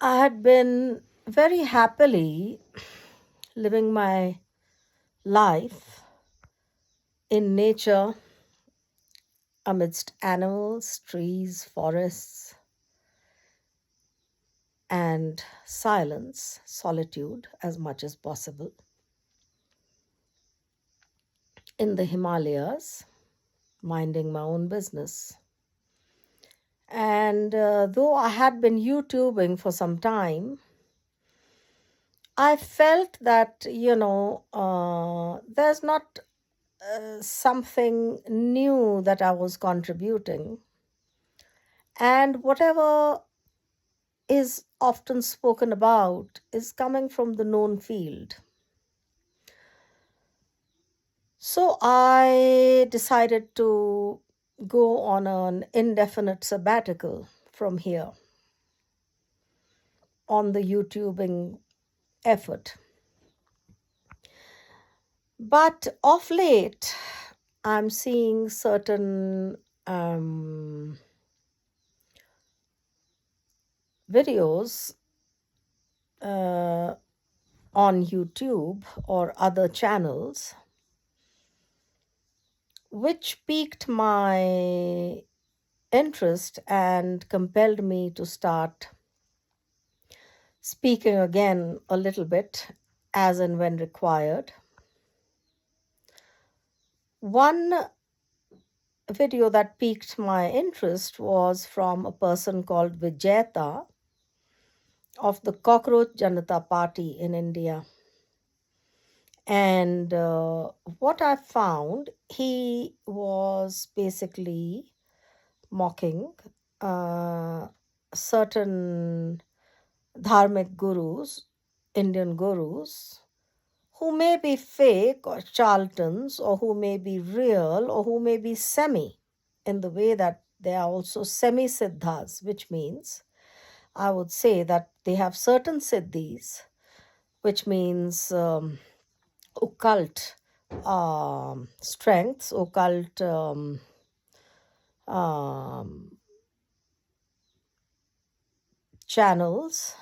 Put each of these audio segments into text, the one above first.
I had been very happily living my life in nature amidst animals, trees, forests, and silence, solitude as much as possible in the Himalayas, minding my own business. And though I had been YouTubing for some time, I felt that, there's not something new that I was contributing. And whatever is often spoken about is coming from the known field. So I decided to go on an indefinite sabbatical from here on the YouTubing effort. But of late, I'm seeing certain videos uh, on YouTube or other channels which piqued my interest and compelled me to start speaking again a little bit as and when required. One video that piqued my interest was from a person called Vijeta of the Cockroach Janata Party in India. And what I found, he was basically mocking certain dharmic gurus, Indian gurus, who may be fake or charlatans, or who may be real, or who may be semi, in the way that they are also semi siddhas, which means I would say that they have certain siddhis, which means occult strengths, occult um, channels,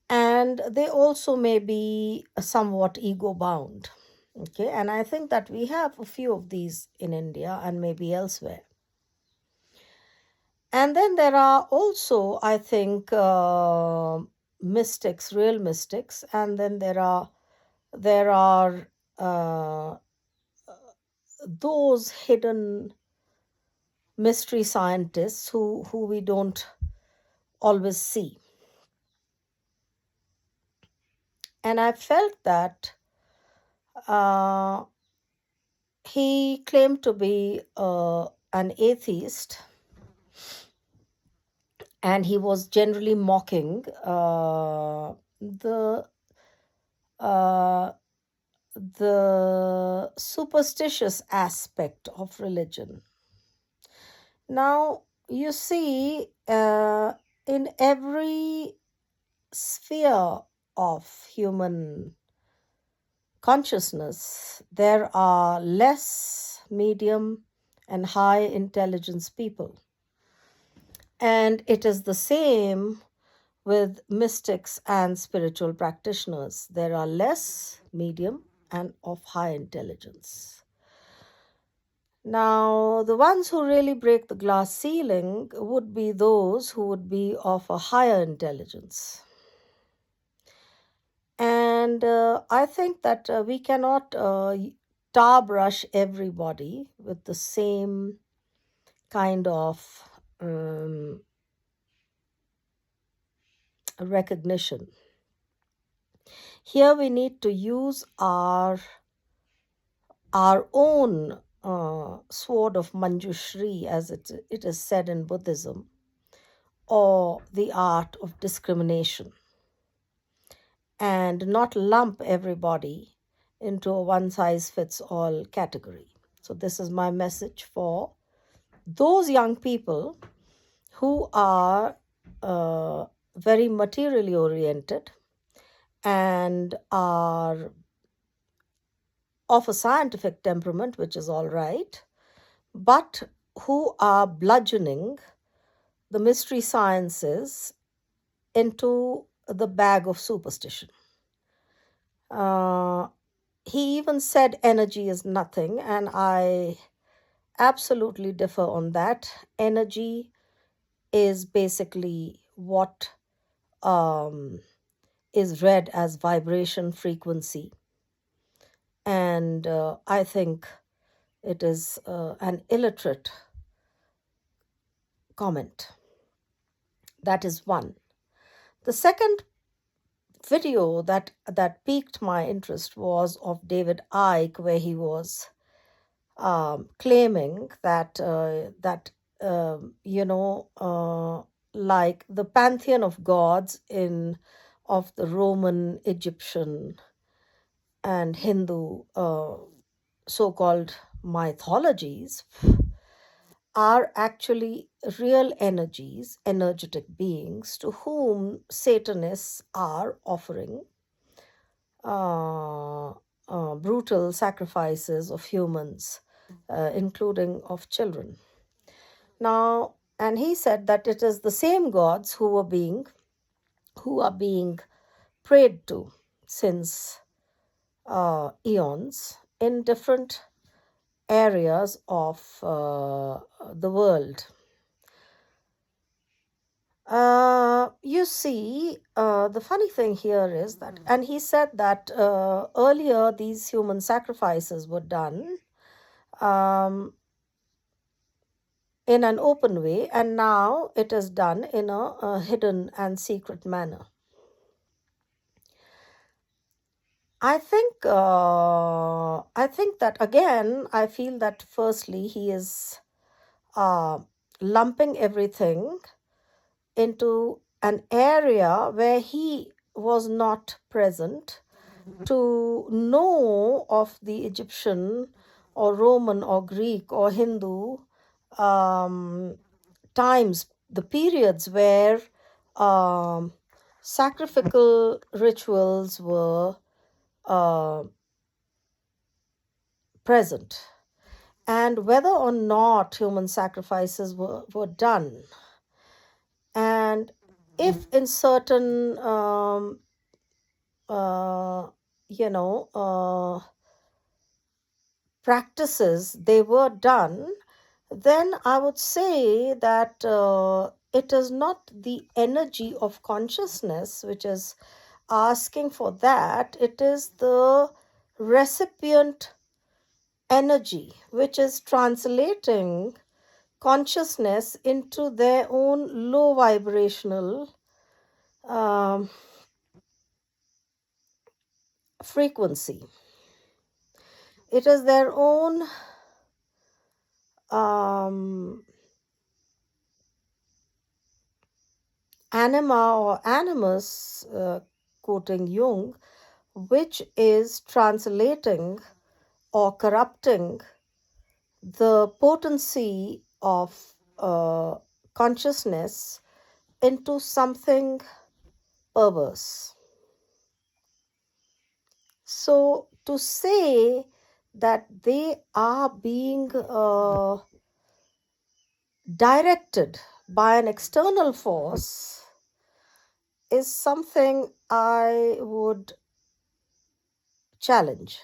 and they also may be somewhat ego bound. Okay, and I think that we have a few of these in India and maybe elsewhere. And then there are also, I think, mystics, real mystics, and then there are uh, those hidden mystery scientists who we don't always see. And I felt that uh, he claimed to be an atheist, and he was generally mocking uh, the superstitious aspect of religion. Now, you see, in every sphere of human consciousness, there are less medium and high intelligence people. And it is the same with mystics and spiritual practitioners. There are less medium and of high intelligence. Now, the ones who really break the glass ceiling would be those who would be of a higher intelligence. And I think that we cannot tar brush everybody with the same kind of recognition. Here we need to use our own sword of Manjushri, as it is said in Buddhism, or the art of discrimination, and not lump everybody into a one size fits all category. So, this is my message for those young people who are very materially oriented and are of a scientific temperament, which is all right, but who are bludgeoning the mystery sciences into the bag of superstition. Uh, he even said energy is nothing, and I absolutely differ on that. Energy is basically what um, is read as vibration frequency. And I think it is an illiterate comment. That is one. The second video that piqued my interest was of David Icke, where he was claiming that like the pantheon of gods in of the Roman, Egyptian, and Hindu so-called mythologies are actually real energies, energetic beings to whom Satanists are offering uh, brutal sacrifices of humans, including of children. Now, and he said that it is the same gods who are being prayed to since eons in different areas of the world. You see, the funny thing here is that, and he said that earlier these human sacrifices were done um, in an open way, and now it is done in a hidden and secret manner. I think that again, I feel that firstly he is uh, lumping everything into an area where he was not present to know of the Egyptian or Roman or Greek or Hindu um, times, the periods where sacrificial rituals were uh, present, and whether or not human sacrifices were done. And if in certain, uh, you know, practices they were done, then I would say that it is not the energy of consciousness which is asking for that, it is the recipient energy which is translating consciousness into their own low vibrational um, frequency. It is their own um, anima or animus, quoting Jung, which is translating or corrupting the potency of consciousness into something perverse. So to say that they are being directed by an external force is something I would challenge.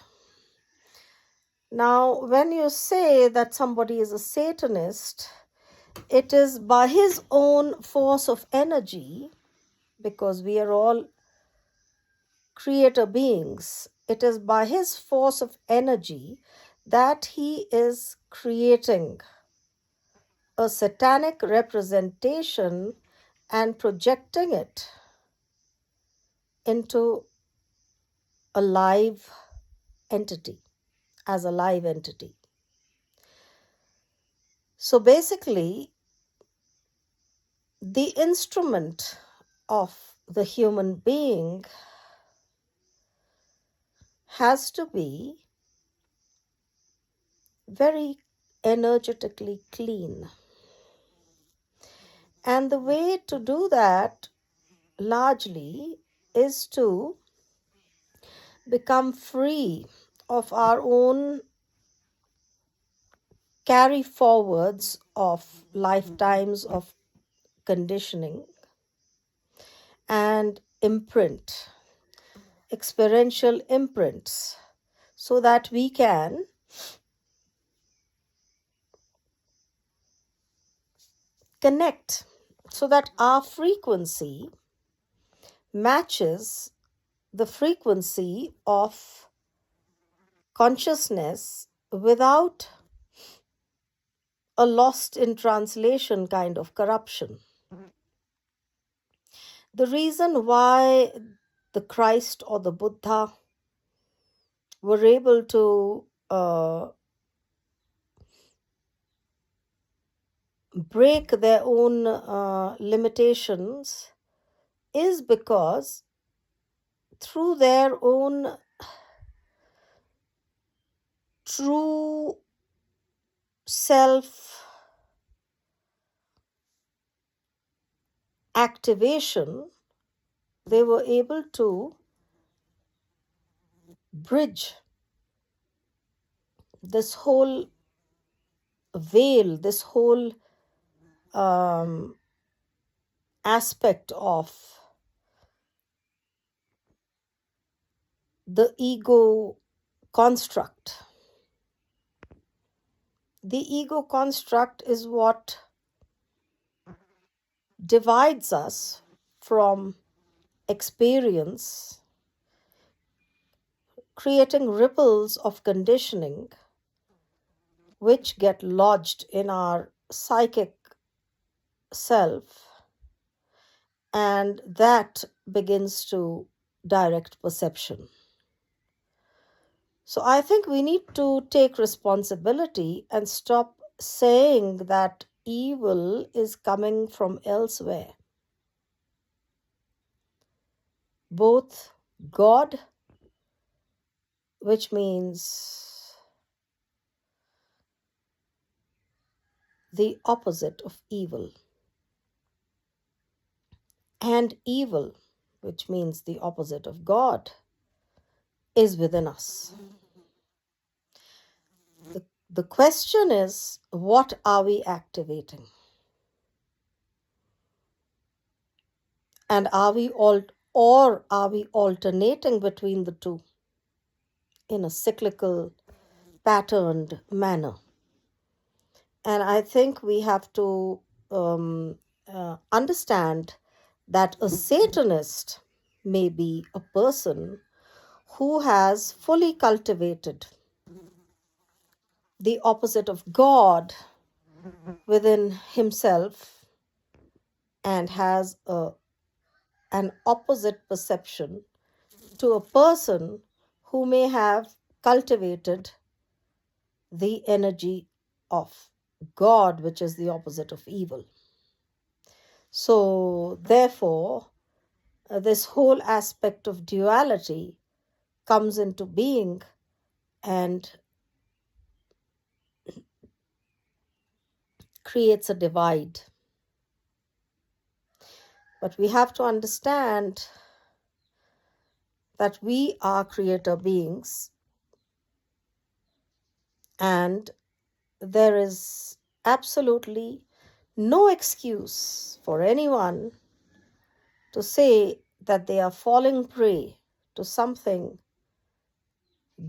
Now, when you say that somebody is a Satanist, it is by his own force of energy, because we are all creator beings. It is by his force of energy that he is creating a satanic representation and projecting it into a live entity, as a live entity. So basically, the instrument of the human being has to be very energetically clean. And the way to do that largely is to become free of our own carry forwards of lifetimes of conditioning and imprint, experiential imprints, so that we can connect, so that our frequency matches the frequency of consciousness without a lost in translation kind of corruption. The reason why the Christ or the Buddha were able to break their own limitations is because through their own true self activation, they were able to bridge this whole veil, this whole um, aspect of the ego construct. The ego construct is what divides us from experience, creating ripples of conditioning which get lodged in our psychic self, and that begins to direct perception. So I think we need to take responsibility and stop saying that evil is coming from elsewhere. Both God, which means the opposite of evil, and evil, which means the opposite of God, is within us. The question is, what are we activating? And are we alternating between the two in a cyclical, patterned manner? And I think we have to understand that a Satanist may be a person who has fully cultivated the opposite of God within himself and has an opposite perception to a person who may have cultivated the energy of God, which is the opposite of evil. So, therefore, this whole aspect of duality comes into being and creates a divide. But we have to understand that we are creator beings, and there is absolutely no excuse for anyone to say that they are falling prey to something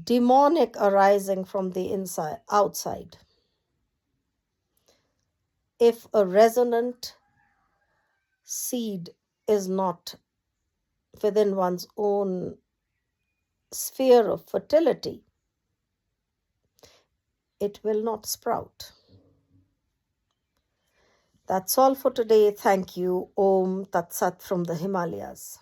demonic arising from the outside. If a resonant seed is not within one's own sphere of fertility, it will not sprout. That's all for today. Thank you. Om Tat Sat from the Himalayas.